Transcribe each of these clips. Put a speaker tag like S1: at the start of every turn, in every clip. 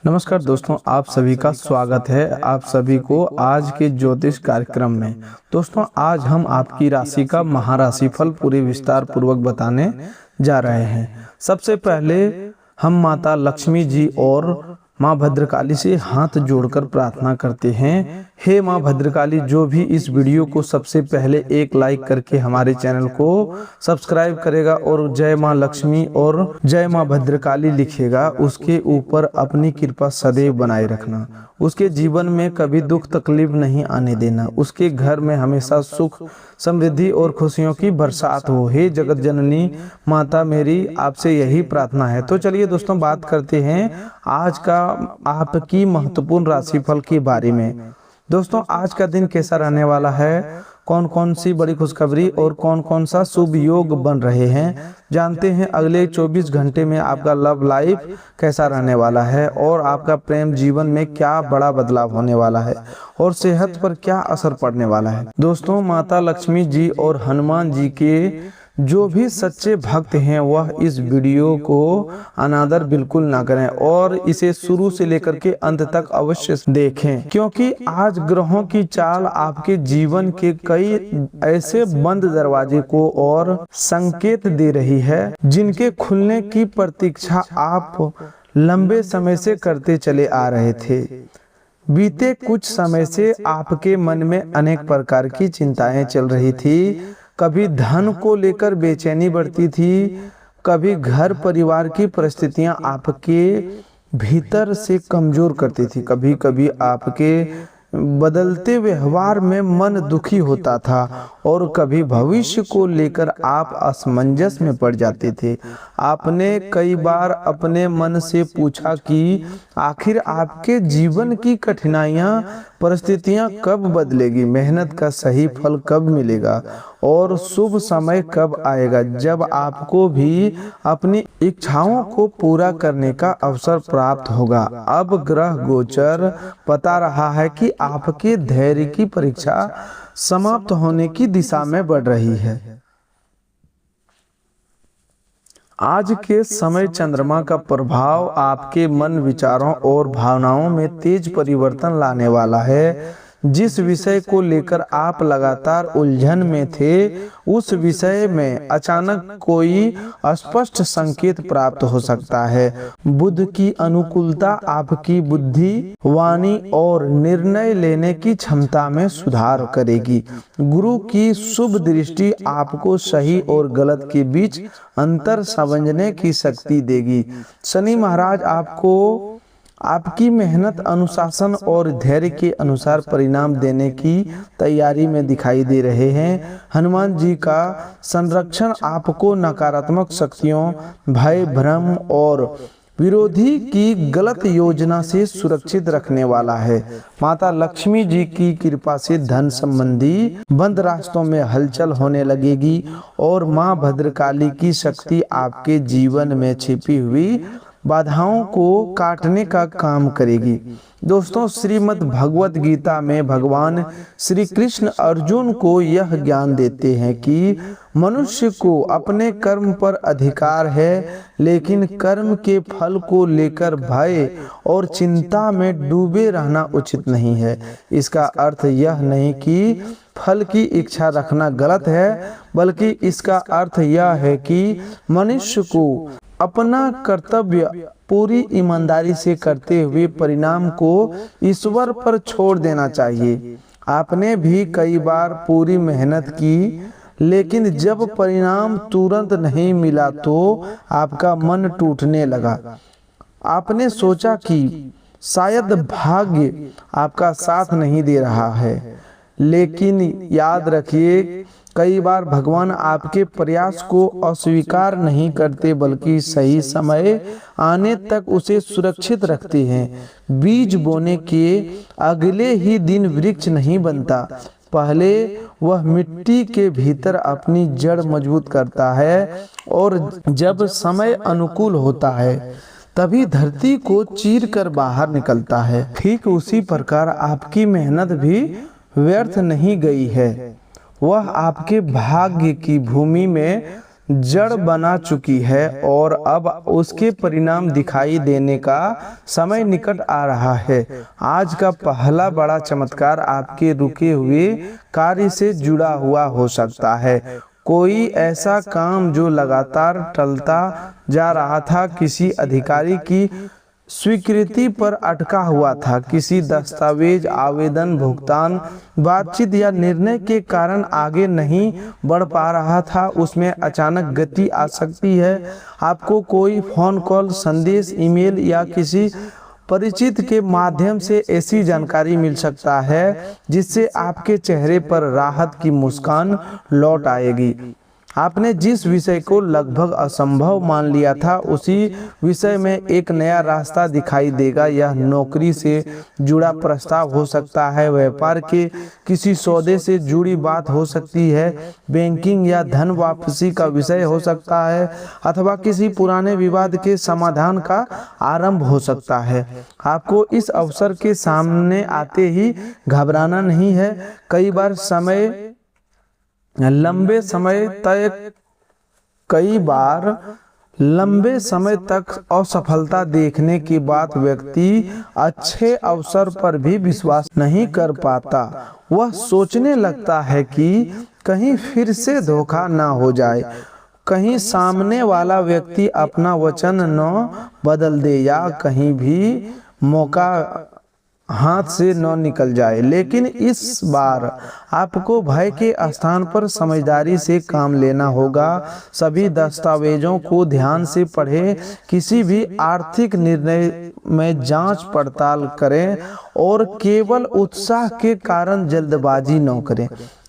S1: नमस्कार दोस्तों, आप सभी का स्वागत है आप सभी को आज के ज्योतिष कार्यक्रम में। दोस्तों, आज हम आपकी राशि का महाराशि फल पूरे विस्तार पूर्वक बताने जा रहे हैं। सबसे पहले हम माता लक्ष्मी जी और माँ भद्रकाली से हाथ जोड़कर प्रार्थना करते हैं। हे माँ भद्रकाली, जो भी इस वीडियो को सबसे पहले एक लाइक करके हमारे चैनल को सब्सक्राइब करेगा और जय माँ लक्ष्मी और जय माँ भद्रकाली लिखेगा, उसके ऊपर अपनी कृपा सदैव बनाए रखना। उसके जीवन में कभी दुख तकलीफ नहीं आने देना। उसके घर में हमेशा सुख समृद्धि और खुशियों की बरसात हो। हे जगत जननी माता, मेरी आपसे यही प्रार्थना है। तो चलिए दोस्तों, बात करते हैं आज का आपकी महत्वपूर्ण राशिफल के बारे में। दोस्तों, आज का दिन कैसा रहने वाला है, कौन कौन सी बड़ी खुशखबरी और कौन कौन सा शुभ योग बन रहे हैं, जानते हैं। अगले 24 घंटे में आपका लव लाइफ कैसा रहने वाला है और आपका प्रेम जीवन में क्या बड़ा बदलाव होने वाला है और सेहत पर क्या असर पड़ने वाला है। दोस्तों, माता लक्ष्मी जी और हनुमान जी के जो भी सच्चे भक्त हैं वह इस वीडियो को अनादर बिल्कुल ना करें और इसे शुरू से लेकर के अंत तक अवश्य देखें, क्योंकि आज ग्रहों की चाल आपके जीवन के कई ऐसे बंद दरवाजे को और संकेत दे रही है जिनके खुलने की प्रतीक्षा आप लंबे समय से करते चले आ रहे थे। बीते कुछ समय से आपके मन में अनेक प्रकार की चिंताएं चल रही थी। कभी धन को लेकर बेचैनी बढ़ती थी, कभी घर परिवार की परिस्थितियां आपके भीतर से कमजोर करती थी, कभी कभी आपके बदलते व्यवहार में मन दुखी होता था और कभी भविष्य को लेकर आप असमंजस में पड़ जाते थे। आपने कई बार अपने मन से पूछा कि आखिर आपके जीवन की कठिनाइयां परिस्थितियां कब बदलेगी, मेहनत का सही फल कब मिलेगा और शुभ समय कब आएगा जब आपको भी अपनी इच्छाओं को पूरा करने का अवसर प्राप्त होगा। अब ग्रह गोचर बता रहा है कि आपके धैर्य की परीक्षा समाप्त होने की दिशा में बढ़ रही है। आज के समय चंद्रमा का प्रभाव आपके मन, विचारों और भावनाओं में तेज परिवर्तन लाने वाला है। जिस विषय को लेकर आप लगातार उलझन में थे, उस विषय में अचानक कोई स्पष्ट संकेत प्राप्त हो सकता है। बुध की अनुकूलता आपकी बुद्धि, वाणी और निर्णय लेने की क्षमता में सुधार करेगी। गुरु की शुभ दृष्टि आपको सही और गलत के बीच अंतर समझने की शक्ति देगी। शनि महाराज आपको आपकी मेहनत, अनुशासन और धैर्य के अनुसार परिणाम देने की तैयारी में दिखाई दे रहे हैं। हनुमान जी का संरक्षण आपको नकारात्मक शक्तियों, भय, भ्रम और विरोधी की गलत योजना से सुरक्षित रखने वाला है। माता लक्ष्मी जी की कृपा से धन संबंधी बंद रास्तों में हलचल होने लगेगी और माँ भद्रकाली की शक्ति आपके जीवन में छिपी हुई बाधाओं को काटने का काम करेगी। दोस्तों, श्रीमद् भगवत गीता में भगवान श्री कृष्ण अर्जुन को यह ज्ञान देते हैं कि मनुष्य को अपने कर्म पर अधिकार है, लेकिन कर्म के फल को लेकर भय और चिंता में डूबे रहना उचित नहीं है। इसका अर्थ यह नहीं कि फल की इच्छा रखना गलत है, बल्कि इसका अर्थ यह है कि मनुष्य को अपना कर्तव्य पूरी ईमानदारी से करते हुए परिणाम को ईश्वर पर छोड़ देना चाहिए। आपने भी कई बार पूरी मेहनत की, लेकिन जब परिणाम तुरंत नहीं मिला तो आपका मन टूटने लगा। आपने सोचा कि शायद भाग्य आपका साथ नहीं दे रहा है, लेकिन याद रखिए, कई बार भगवान आपके प्रयास को अस्वीकार नहीं करते, बल्कि सही समय आने तक उसे सुरक्षित रखते हैं। बीज बोने के अगले ही दिन वृक्ष नहीं बनता, पहले वह मिट्टी के भीतर अपनी जड़ मजबूत करता है और जब समय अनुकूल होता है तभी धरती को चीर कर बाहर निकलता है। ठीक उसी प्रकार आपकी मेहनत भी व्यर्थ नहीं गई है। वह आपके भाग्य की भूमि में जड़ बना चुकी है और अब उसके परिणाम दिखाई देने का समय निकट आ रहा है। आज का पहला बड़ा चमत्कार आपके रुके हुए कार्य से जुड़ा हुआ हो सकता है। कोई ऐसा काम जो लगातार टलता जा रहा था, किसी अधिकारी की स्वीकृति पर अटका हुआ था, किसी दस्तावेज, आवेदन, भुगतान, बातचीत या निर्णय के कारण आगे नहीं बढ़ पा रहा था, उसमें अचानक गति आ सकती है। आपको कोई फोन कॉल, संदेश, ईमेल या किसी परिचित के माध्यम से ऐसी जानकारी मिल सकता है जिससे आपके चेहरे पर राहत की मुस्कान लौट आएगी। आपने जिस विषय को लगभग असंभव मान लिया था, उसी विषय में एक नया रास्ता दिखाई देगा। यह नौकरी से जुड़ा प्रस्ताव हो सकता है, व्यापार के किसी सौदे से जुड़ी बात हो सकती है, बैंकिंग या धन वापसी का विषय हो सकता है, अथवा किसी पुराने विवाद के समाधान का आरंभ हो सकता है। आपको इस अवसर के सामने आते ही घबराना नहीं है। कई बार लंबे समय तक असफलता देखने के बाद व्यक्ति अच्छे अवसर पर भी विश्वास नहीं कर पाता। वह सोचने लगता है कि कहीं फिर से धोखा ना हो जाए, कहीं सामने वाला व्यक्ति अपना वचन न बदल दे या कहीं भी मौका हाथ से न निकल जाए। लेकिन इस बार आपको भय के स्थान पर समझदारी से काम लेना होगा। सभी दस्तावेजों को ध्यान से पढ़ें, किसी भी आर्थिक निर्णय में जांच पड़ताल करें और केवल उत्साह के कारण जल्दबाजी न करें।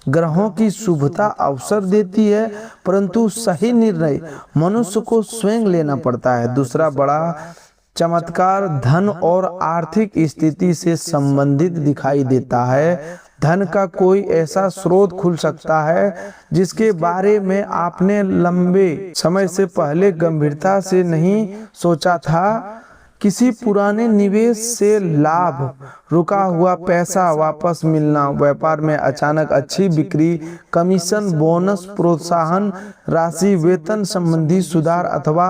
S1: ग्रहों की शुभता अवसर देती है, परंतु सही निर्णय मनुष्य को स्वयं लेना पड़ता है। दूसरा बड़ा चमत्कार धन और आर्थिक स्थिति से संबंधित दिखाई देता है। धन का कोई ऐसा स्रोत खुल सकता है जिसके बारे में आपने लंबे समय से पहले गंभीरता से नहीं सोचा था। किसी पुराने निवेश से लाभ, रुका हुआ पैसा वापस मिलना, व्यापार में अचानक अच्छी बिक्री, कमीशन, बोनस, प्रोत्साहन राशि, वेतन संबंधी सुधार अथवा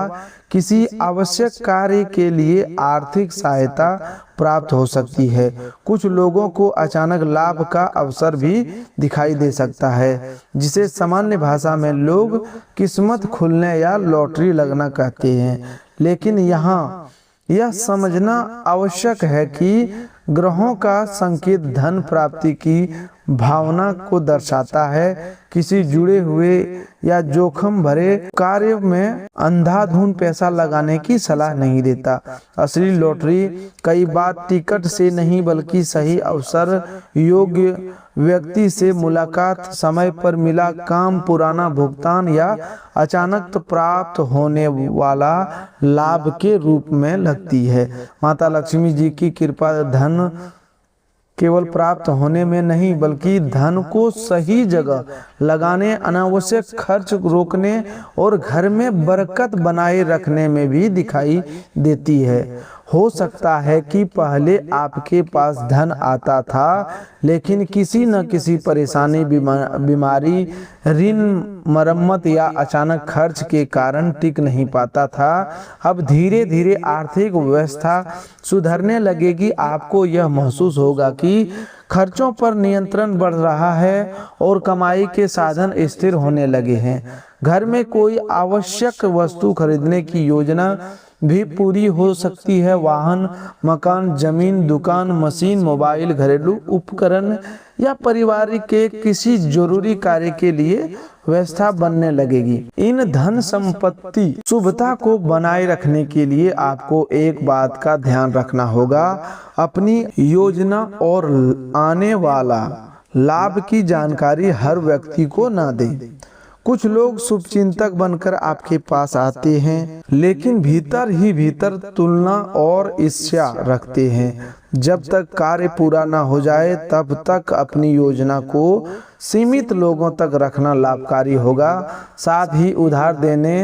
S1: किसी आवश्यक कार्य के लिए आर्थिक सहायता प्राप्त हो सकती है। कुछ लोगों को अचानक लाभ का अवसर भी दिखाई दे सकता है, जिसे सामान्य भाषा में लोग किस्मत खुलने या लॉटरी लगना कहते हैं। लेकिन यहाँ यह समझना आवश्यक है कि ग्रहों का संकेत धन प्राप्ति की भावना को दर्शाता है। किसी जुड़े हुए या जोखिम भरे कार्य में अंधाधुंध पैसा लगाने की सलाह नहीं देता। असली लॉटरी कई बार टिकट से नहीं बल्कि सही अवसर, योग्य व्यक्ति से मुलाकात, समय पर मिला काम, पुराना भुगतान या अचानक प्राप्त होने वाला लाभ के रूप में लगती है। माता लक्ष्मी जी की कृपा धन केवल प्राप्त होने में नहीं बल्कि धन को सही जगह लगाने, अनावश्यक खर्च रोकने और घर में बरकत बनाए रखने में भी दिखाई देती है। हो सकता है कि पहले आपके पास धन आता था, लेकिन किसी न किसी परेशानी, बीमारी, ऋण, मरम्मत या अचानक खर्च के कारण टिक नहीं पाता था। अब धीरे धीरे आर्थिक व्यवस्था सुधरने लगेगी। आपको यह महसूस होगा कि खर्चों पर नियंत्रण बढ़ रहा है और कमाई के साधन स्थिर होने लगे हैं। घर में कोई आवश्यक वस्तु खरीदने की योजना भी पूरी हो सकती है। वाहन, मकान, जमीन, दुकान, मशीन, मोबाइल, घरेलू उपकरण या परिवार के किसी जरूरी कार्य के लिए व्यवस्था बनने लगेगी। इन धन संपत्ति शुभता को बनाए रखने के लिए आपको एक बात का ध्यान रखना होगा, अपनी योजना और आने वाला लाभ की जानकारी हर व्यक्ति को ना दें। कुछ लोग शुभचिंतक बनकर आपके पास आते हैं, लेकिन भीतर ही भीतर तुलना और ईर्ष्या रखते हैं। जब तक कार्य पूरा ना हो जाए तब तक अपनी योजना को सीमित लोगों तक रखना लाभकारी होगा। साथ ही उधार देने,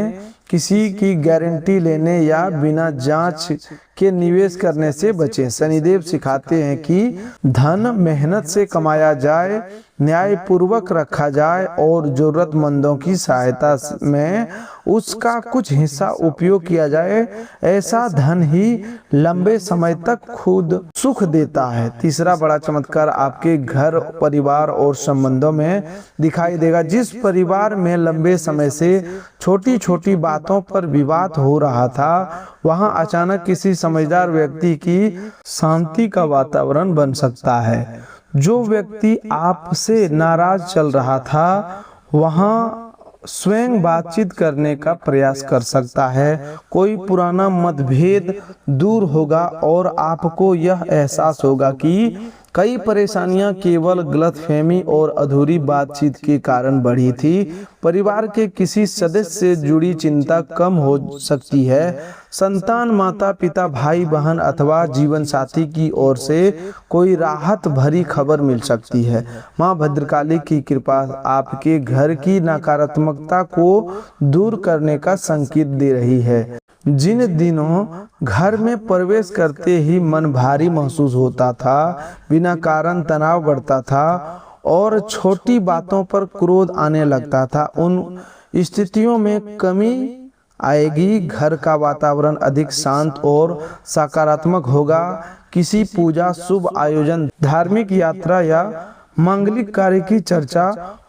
S1: किसी की गारंटी लेने या बिना जांच के निवेश करने से बचें। शनिदेव सिखाते हैं कि धन मेहनत से कमाया जाए, न्याय पूर्वक रखा जाए और जरूरतमंदों की सहायता में उसका कुछ हिस्सा उपयोग किया जाए। ऐसा धन ही लंबे समय तक खुद सुख देता है। तीसरा बड़ा चमत्कार आपके घर, परिवार और संबंधों में दिखाई देगा। जिस परिवार में लंबे समय से छोटी छोटी बातों पर विवाद हो रहा था, वहां अचानक किसी समझदार व्यक्ति की शांति का वातावरण बन सकता है। जो व्यक्ति आपसे नाराज चल रहा था, वहां स्वयं बातचीत करने का प्रयास कर सकता है। कोई पुराना मतभेद दूर होगा और आपको यह एहसास होगा कि कई परेशानियां केवल गलतफहमी और अधूरी बातचीत के कारण बढ़ी थी। परिवार के किसी सदस्य से जुड़ी चिंता कम हो सकती है। संतान, माता पिता, भाई बहन अथवा जीवन साथी की ओर से कोई राहत भरी खबर मिल सकती है। माँ भद्रकाली की कृपा आपके घर की नकारात्मकता को दूर करने का संकेत दे रही है। जिन दिनों घर में प्रवेश करते ही मन भारी महसूस होता था, बिना कारण तनाव बढ़ता था और छोटी बातों पर क्रोध आने लगता था, उन स्थितियों में कमी आएगी। घर का वातावरण अधिक शांत और सकारात्मक होगा। किसी पूजा, शुभ आयोजन, धार्मिक यात्रा या मांगलिक कार्य की चर्चा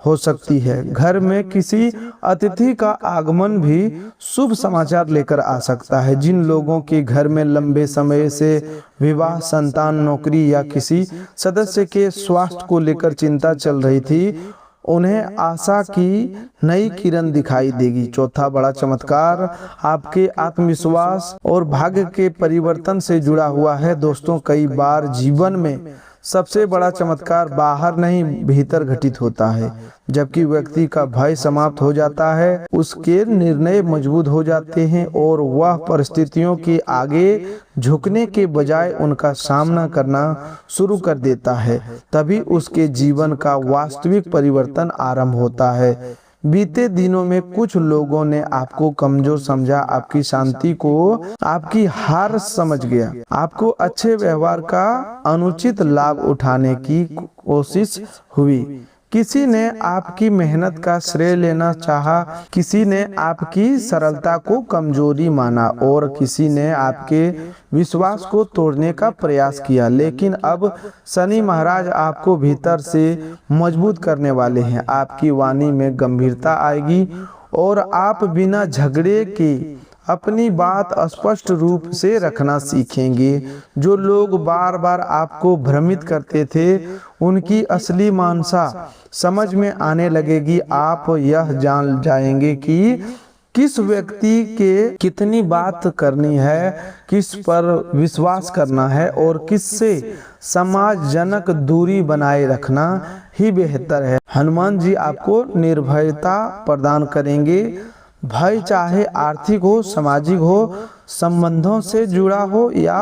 S1: हो सकती है। घर में किसी अतिथि का आगमन भी शुभ समाचार लेकर आ सकता है। जिन लोगों के घर में लंबे समय से विवाह, संतान, नौकरी या किसी सदस्य के स्वास्थ्य को लेकर चिंता चल रही थी, उन्हें आशा की नई किरण दिखाई देगी। चौथा बड़ा चमत्कार आपके आत्मविश्वास और भाग्य के परिवर्तन से जुड़ा हुआ है। दोस्तों, कई बार जीवन में सबसे बड़ा चमत्कार बाहर नहीं, भीतर घटित होता है। जबकि व्यक्ति का भय समाप्त हो जाता है, उसके निर्णय मजबूत हो जाते हैं और वह परिस्थितियों के आगे झुकने के बजाय उनका सामना करना शुरू कर देता है, तभी उसके जीवन का वास्तविक परिवर्तन आरंभ होता है। बीते दिनों में कुछ लोगों ने आपको कमजोर समझा, आपकी शांति को आपकी हार समझ गया, आपको अच्छे व्यवहार का अनुचित लाभ उठाने की कोशिश हुई। किसी ने आपकी मेहनत का श्रेय लेना चाहा, किसी ने आपकी सरलता को कमजोरी माना और किसी ने आपके विश्वास को तोड़ने का प्रयास किया। लेकिन अब शनि महाराज आपको भीतर से मजबूत करने वाले हैं। आपकी वाणी में गंभीरता आएगी और आप बिना झगड़े के अपनी बात स्पष्ट रूप से रखना सीखेंगे। जो लोग बार बार आपको भ्रमित करते थे, उनकी असली मानसा समझ में आने लगेगी। आप यह जान जाएंगे कि किस व्यक्ति के कितनी बात करनी है, किस पर विश्वास करना है और किससे समाजजनक दूरी बनाए रखना ही बेहतर है। हनुमान जी आपको निर्भयता प्रदान करेंगे। भय चाहे आर्थिक हो, सामाजिक हो, संबंधों से जुड़ा हो या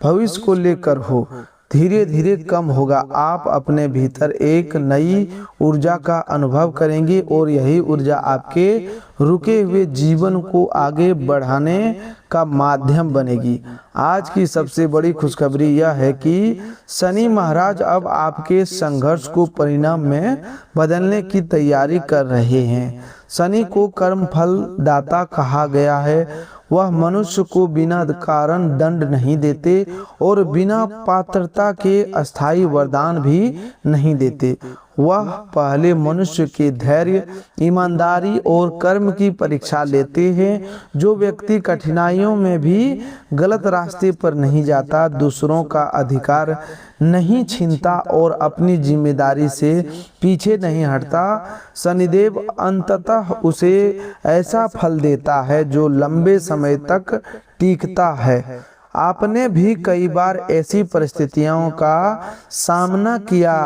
S1: भविष्य को लेकर हो, धीरे धीरे कम होगा। आप अपने भीतर एक नई ऊर्जा का अनुभव करेंगे और यही ऊर्जा आपके रुके हुए जीवन को आगे बढ़ाने का माध्यम बनेगी। आज की सबसे बड़ी खुशखबरी यह है कि शनि महाराज अब आपके संघर्ष को परिणाम में बदलने की तैयारी कर रहे हैं। शनि को कर्म फल दाता कहा गया है। वह मनुष्य को बिना कारण दंड नहीं देते और बिना पात्रता के अस्थायी वरदान भी नहीं देते। वह पहले मनुष्य के धैर्य, ईमानदारी और कर्म की परीक्षा लेते हैं। जो व्यक्ति कठिनाइयों में भी गलत रास्ते पर नहीं जाता, दूसरों का अधिकार नहीं छीनता और अपनी जिम्मेदारी से पीछे नहीं हटता, शनिदेव अंततः उसे ऐसा फल देता है जो लंबे समय तक टिकता है। आपने भी कई बार ऐसी परिस्थितियों का सामना किया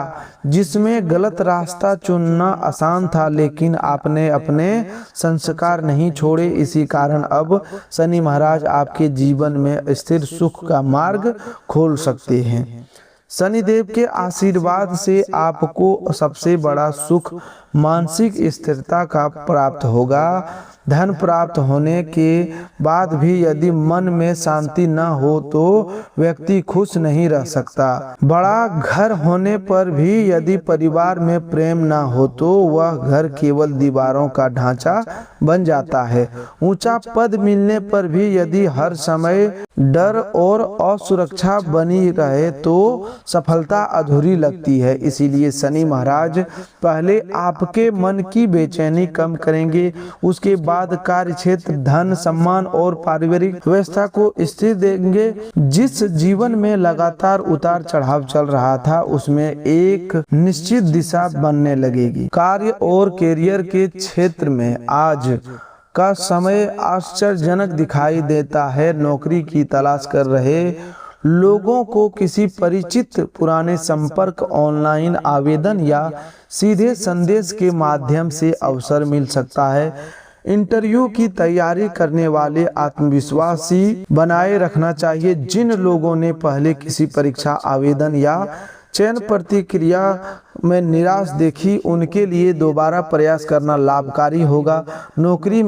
S1: जिसमें गलत रास्ता चुनना आसान था, लेकिन आपने अपने संस्कार नहीं छोड़े। इसी कारण अब शनि महाराज आपके जीवन में स्थिर सुख का मार्ग खोल सकते हैं। शनिदेव के आशीर्वाद से आपको सबसे बड़ा सुख मानसिक स्थिरता का प्राप्त होगा। धन प्राप्त होने के बाद भी यदि मन में शांति न हो तो व्यक्ति खुश नहीं रह सकता। बड़ा घर होने पर भी यदि परिवार में प्रेम न हो तो वह घर केवल दीवारों का ढांचा बन जाता है। ऊंचा पद मिलने पर भी यदि हर समय डर और असुरक्षा बनी रहे तो सफलता अधूरी लगती है। इसीलिए शनि महाराज पहले आपके मन की बेचैनी कम करेंगे, उसके बाद कार्य क्षेत्र, धन, सम्मान और पारिवारिक व्यवस्था को स्थिर देंगे। जिस जीवन में लगातार उतार चढ़ाव चल रहा था उसमें एक निश्चित दिशा बनने लगेगी। कार्य और कैरियर के क्षेत्र में आज का समय आश्चर्यजनक दिखाई देता है। नौकरी की तलाश कर रहे लोगों को किसी परिचित पुराने संपर्क, ऑनलाइन आवेदन या सीधे संदेश के माध्यम से अवसर मिल सकता है। इंटरव्यू की तैयारी करने वाले आत्मविश्वासी बनाए रखना चाहिए। जिन लोगों ने पहले किसी परीक्षा, आवेदन या चयन प्रक्रिया में निराश देखी उनके लिए दोबारा प्रयास करना लाभकारी होगा। नौकरी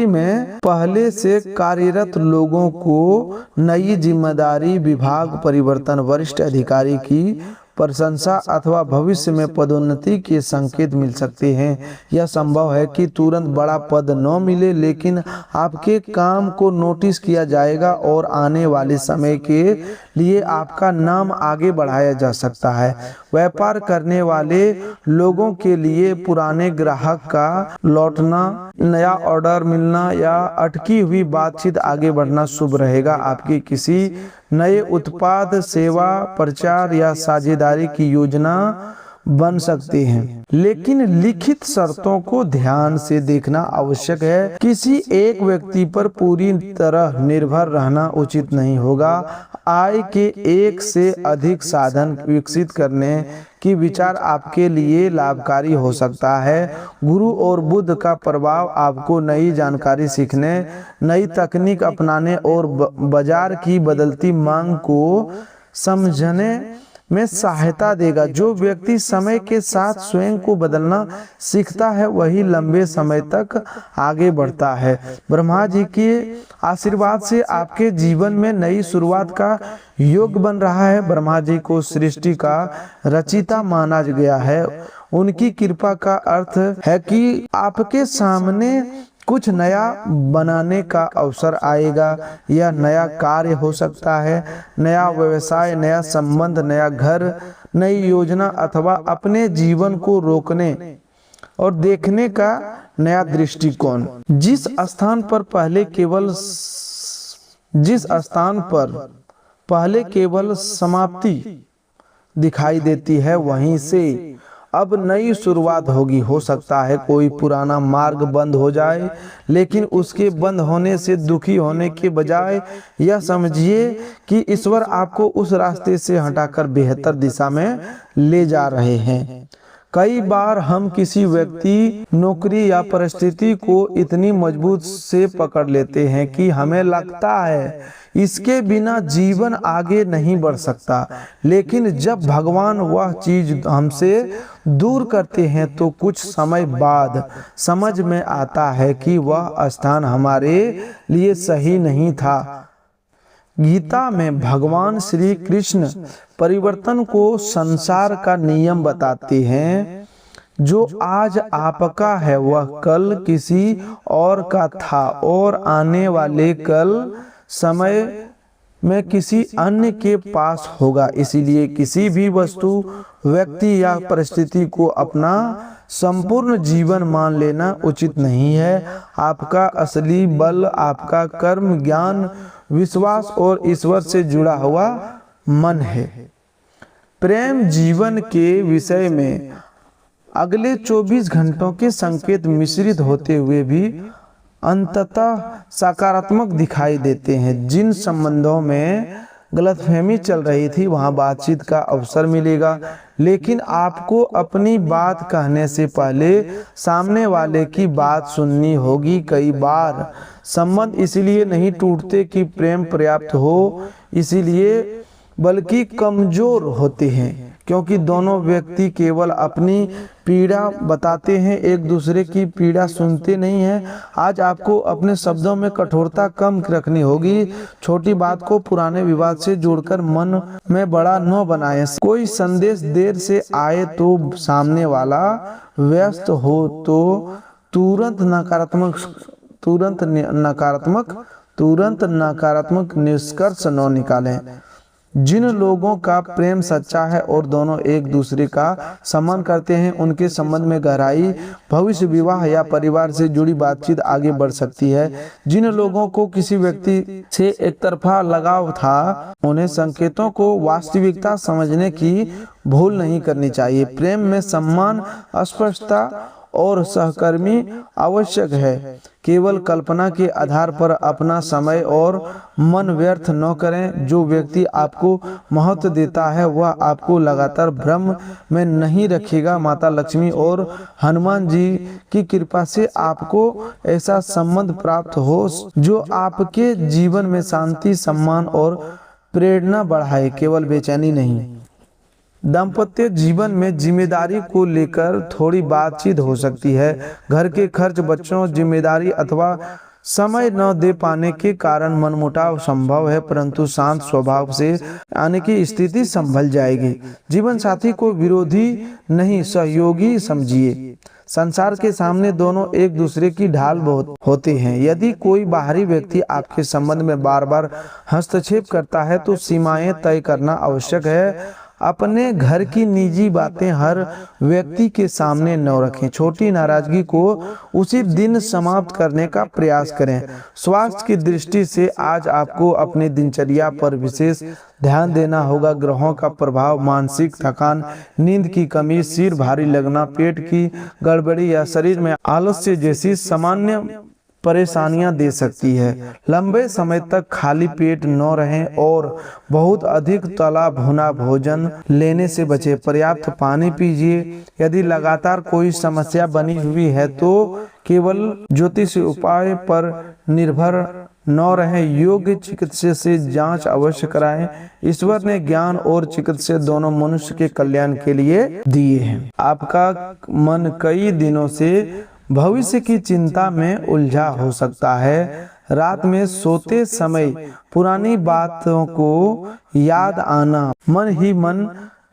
S1: में पहले से कार्यरत लोगों को नई जिम्मेदारी, विभाग परिवर्तन, वरिष्ठ अधिकारी की प्रशंसा अथवा भविष्य में पदोन्नति के संकेत मिल सकते हैं। यह संभव है कि तुरंत बड़ा पद न मिले, लेकिन आपके काम को नोटिस किया जाएगा और आने वाले समय के लिए आपका नाम आगे बढ़ाया जा सकता है। व्यापार करने वाले लोगों के लिए पुराने ग्राहक का लौटना, नया ऑर्डर मिलना या अटकी हुई बातचीत आगे बढ़ना शुभ रहेगा। आपकी किसी नए उत्पाद, सेवा, प्रचार या साझेदारी की योजना बन सकते हैं, लेकिन लिखित शर्तों को ध्यान से देखना आवश्यक है। किसी एक व्यक्ति पर पूरी तरह निर्भर रहना उचित नहीं होगा। आय के एक से अधिक साधन विकसित करने की विचार आपके लिए लाभकारी हो सकता है। गुरु और बुध का प्रभाव आपको नई जानकारी सीखने, नई तकनीक अपनाने और बाजार की बदलती मांग को समझने में सहायता देगा। जो व्यक्ति समय के साथ स्वयं को बदलना सीखता है वही लंबे समय तक आगे बढ़ता है। ब्रह्मा जी के आशीर्वाद से आपके जीवन में नई शुरुआत का योग बन रहा है। ब्रह्मा जी को सृष्टि का रचिता माना गया है। उनकी कृपा का अर्थ है कि आपके सामने कुछ नया बनाने का अवसर आएगा। यह नया कार्य हो सकता है, नया व्यवसाय, नया संबंध, नया घर, नई योजना अथवा अपने जीवन को रोकने और देखने का नया दृष्टिकोण। जिस स्थान पर पहले केवल समाप्ति दिखाई देती है वहीं से अब नई शुरुआत होगी। हो सकता है कोई पुराना मार्ग बंद हो जाए, लेकिन उसके बंद होने से दुखी होने के बजाय यह समझिए कि ईश्वर आपको उस रास्ते से हटाकर बेहतर दिशा में ले जा रहे हैं। कई बार हम किसी व्यक्ति, नौकरी या परिस्थिति को इतनी मजबूत से पकड़ लेते हैं कि हमें लगता है इसके बिना जीवन आगे नहीं बढ़ सकता, लेकिन जब भगवान वह चीज हमसे दूर करते हैं तो कुछ समय बाद समझ में आता है कि वह स्थान हमारे लिए सही नहीं था। गीता में भगवान श्री कृष्ण परिवर्तन को संसार का नियम बताते हैं। जो आज आपका है वह कल किसी और का था और आने वाले कल समय में किसी अन्य के पास होगा। इसीलिए किसी भी वस्तु, व्यक्ति या परिस्थिति को अपना संपूर्ण जीवन मान लेना उचित नहीं है। आपका असली बल आपका कर्म, ज्ञान, विश्वास और ईश्वर से जुड़ा हुआ मन है। प्रेम जीवन के विषय में अगले 24 घंटों के संकेत मिश्रित होते हुए भी अंततः सकारात्मक दिखाई देते हैं। जिन संबंधों में गलतफहमी चल रही थी वहां बातचीत का अवसर मिलेगा, लेकिन आपको अपनी बात कहने से पहले सामने वाले की बात सुननी होगी। कई बार संबंध इसलिए नहीं टूटते कि प्रेम पर्याप्त हो, इसीलिए बल्कि कमजोर होते हैं क्योंकि दोनों व्यक्ति केवल अपनी पीड़ा बताते हैं, एक दूसरे की पीड़ा सुनते नहीं हैं। आज आपको अपने शब्दों में कठोरता कम रखनी होगी। छोटी बात को पुराने विवाद से जोड़कर मन में बड़ा न बनाएं। कोई संदेश देर से आए तो सामने वाला व्यस्त हो तो तुरंत नकारात्मक निष्कर्ष न निकालें। जिन लोगों का प्रेम सच्चा है और दोनों एक दूसरे का सम्मान करते हैं, उनके संबंध में गहराई, भविष्य, विवाह या परिवार से जुड़ी बातचीत आगे बढ़ सकती है। जिन लोगों को किसी व्यक्ति से एक तरफा लगाव था, उन्हें संकेतों को वास्तविकता समझने की भूल नहीं करनी चाहिए। प्रेम में सम्मान, स्पष्टता और सहकर्मी आवश्यक है। केवल कल्पना के आधार पर अपना समय और मन व्यर्थ न करें। जो व्यक्ति आपको महत्व देता है वह आपको लगातार भ्रम में नहीं रखेगा। माता लक्ष्मी और हनुमान जी की कृपा से आपको ऐसा संबंध प्राप्त हो जो आपके जीवन में शांति, सम्मान और प्रेरणा बढ़ाए, केवल बेचैनी नहीं। दाम्पत्य जीवन में जिम्मेदारी को लेकर थोड़ी बातचीत हो सकती है। घर के खर्च, बच्चों, जिम्मेदारी अथवा समय न दे पाने के कारण मनमुटाव संभव है, परंतु शांत स्वभाव से आने की स्थिति संभल जाएगी। जीवन साथी को विरोधी नहीं, सहयोगी समझिए। संसार के सामने दोनों एक दूसरे की ढाल बहुत होते हैं। यदि कोई बाहरी व्यक्ति आपके संबंध में बार बार हस्तक्षेप करता है तो सीमाएं तय करना आवश्यक है। अपने घर की निजी बातें हर व्यक्ति के सामने न रखें। छोटी नाराजगी को उसी दिन समाप्त करने का प्रयास करें। स्वास्थ्य की दृष्टि से आज आपको अपनी दिनचर्या पर विशेष ध्यान देना होगा। ग्रहों का प्रभाव मानसिक थकान, नींद की कमी, सिर भारी लगना, पेट की गड़बड़ी या शरीर में आलस्य जैसी सामान्य परेशानियां दे सकती है। लंबे समय तक खाली पेट न रहें और बहुत अधिक तला भुना भोजन लेने से बचें। पर्याप्त पानी पीजिए। यदि लगातार कोई समस्या बनी हुई है तो केवल ज्योतिष उपाय पर निर्भर न रहें। योग्य चिकित्सक से जांच अवश्य कराएं। ईश्वर ने ज्ञान और चिकित्सा दोनों मनुष्य के कल्याण के लिए दिए हैं। आपका मन कई दिनों से भविष्य की चिंता में उलझा हो सकता है। रात में सोते समय पुरानी बातों को याद आना, मन ही मन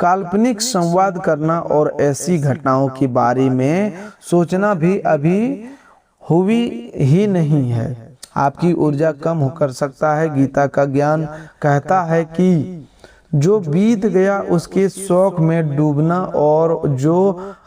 S1: काल्पनिक संवाद करना और ऐसी घटनाओं के बारे में सोचना भी अभी हुई ही नहीं है आपकी ऊर्जा कम कर सकता है। गीता का ज्ञान कहता है कि जो बीत गया उसके शौक में डूबना और जो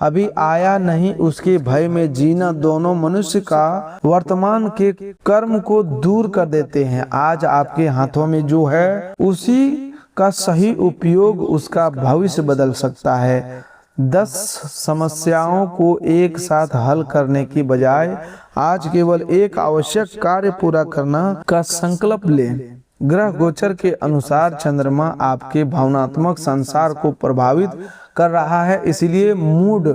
S1: अभी आया नहीं उसके भय में जीना दोनों मनुष्य का वर्तमान के कर्म को दूर कर देते हैं। आज आपके हाथों में जो है उसी का सही उपयोग उसका भविष्य बदल सकता है। 10 समस्याओं को एक साथ हल करने की बजाय आज केवल एक आवश्यक कार्य पूरा करना का संकल्प लें। ग्रह गोचर के अनुसार चंद्रमा आपके भावनात्मक संसार को प्रभावित कर रहा है, इसलिए मूड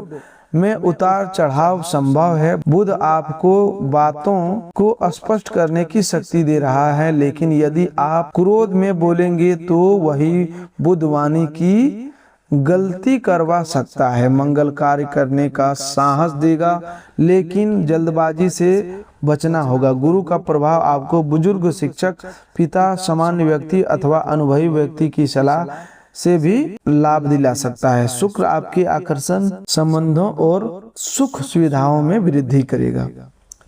S1: में उतार चढ़ाव संभव है। बुध आपको बातों को स्पष्ट करने की शक्ति दे रहा है, लेकिन यदि आप क्रोध में बोलेंगे तो वही बुधवाणी की गलती करवा सकता है। मंगल कार्य करने का साहस देगा, लेकिन जल्दबाजी से बचना होगा। गुरु का प्रभाव आपको बुजुर्ग, शिक्षक, पिता, सामान्य व्यक्ति अथवा अनुभवी व्यक्ति की सलाह से भी लाभ दिला सकता है। शुक्र आपके आकर्षण, संबंधों और सुख सुविधाओं में वृद्धि करेगा,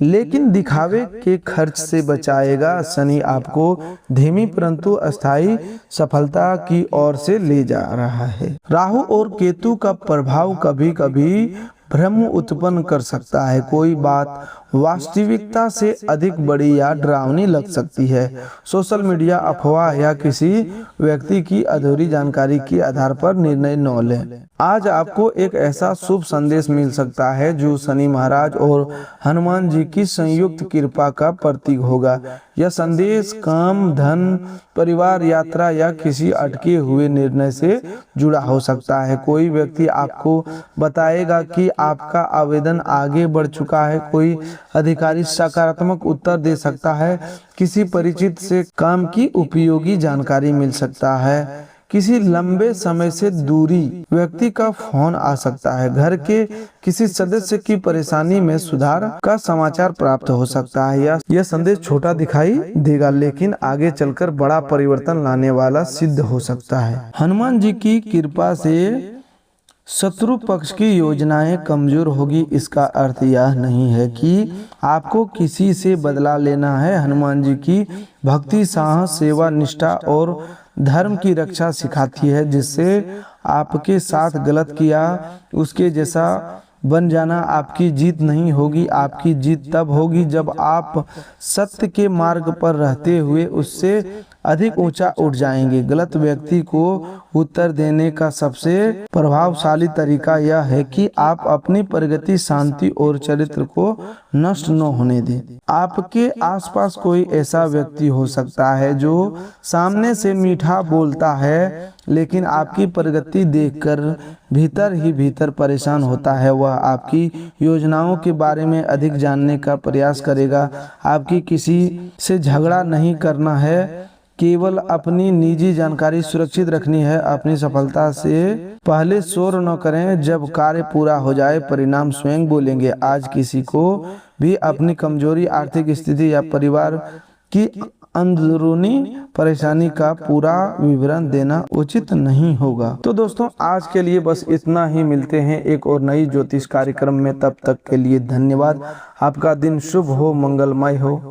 S1: लेकिन दिखावे के खर्च से बचाएगा। शनि आपको धीमी परंतु अस्थायी सफलता की ओर से ले जा रहा है। राहु और केतु का प्रभाव कभी कभी भ्रम उत्पन्न कर सकता है। कोई बात वास्तविकता से अधिक बड़ी या डरावनी लग सकती है। सोशल मीडिया, अफवाह या किसी व्यक्ति की अधूरी जानकारी के आधार पर निर्णय न लें। आज आपको एक ऐसा शुभ संदेश मिल सकता है जो शनि महाराज और हनुमान जी की संयुक्त कृपा का प्रतीक होगा। यह संदेश काम, धन, परिवार, यात्रा या किसी अटके हुए निर्णय से जुड़ा हो सकता है। कोई व्यक्ति आपको बताएगा कि आपका आवेदन आगे बढ़ चुका है। कोई अधिकारी सकारात्मक उत्तर दे सकता है। किसी परिचित से काम की उपयोगी जानकारी मिल सकता है। किसी लंबे समय से दूरी व्यक्ति का फोन आ सकता है। घर के किसी सदस्य की परेशानी में सुधार का समाचार प्राप्त हो सकता है। यह संदेश छोटा दिखाई देगा लेकिन आगे चलकर बड़ा परिवर्तन लाने वाला सिद्ध हो सकता है। हनुमान जी की कृपा से शत्रु पक्ष की योजनाएं कमजोर होगी। इसका अर्थ यह नहीं है कि आपको किसी से बदला लेना है। हनुमान जी की भक्ति साहस, सेवा, निष्ठा और धर्म की रक्षा सिखाती है, जिससे आपके साथ गलत किया उसके जैसा बन जाना आपकी जीत नहीं होगी। आपकी जीत तब होगी जब आप सत्य के मार्ग पर रहते हुए उससे अधिक ऊंचा उठ जाएंगे। गलत व्यक्ति को उत्तर देने का सबसे प्रभावशाली तरीका यह है कि आप अपनी प्रगति, शांति और चरित्र को नष्ट न होने दें। आपके आसपास कोई ऐसा व्यक्ति हो सकता है जो सामने से मीठा बोलता है लेकिन आपकी प्रगति देखकर भीतर ही भीतर परेशान होता है। वह आपकी योजनाओं के बारे में अधिक जानने का प्रयास करेगा। आपकी किसी से झगड़ा नहीं करना है, केवल अपनी निजी जानकारी सुरक्षित रखनी है। अपनी सफलता से पहले शोर न करें, जब कार्य पूरा हो जाए परिणाम स्वयं बोलेंगे। आज किसी को भी अपनी कमजोरी, आर्थिक स्थिति या परिवार की अंदरूनी परेशानी का पूरा विवरण देना उचित नहीं होगा। तो दोस्तों आज के लिए बस इतना ही। मिलते हैं एक और नई ज्योतिष कार्यक्रम में, तब तक के लिए धन्यवाद। आपका दिन शुभ हो, मंगलमय हो।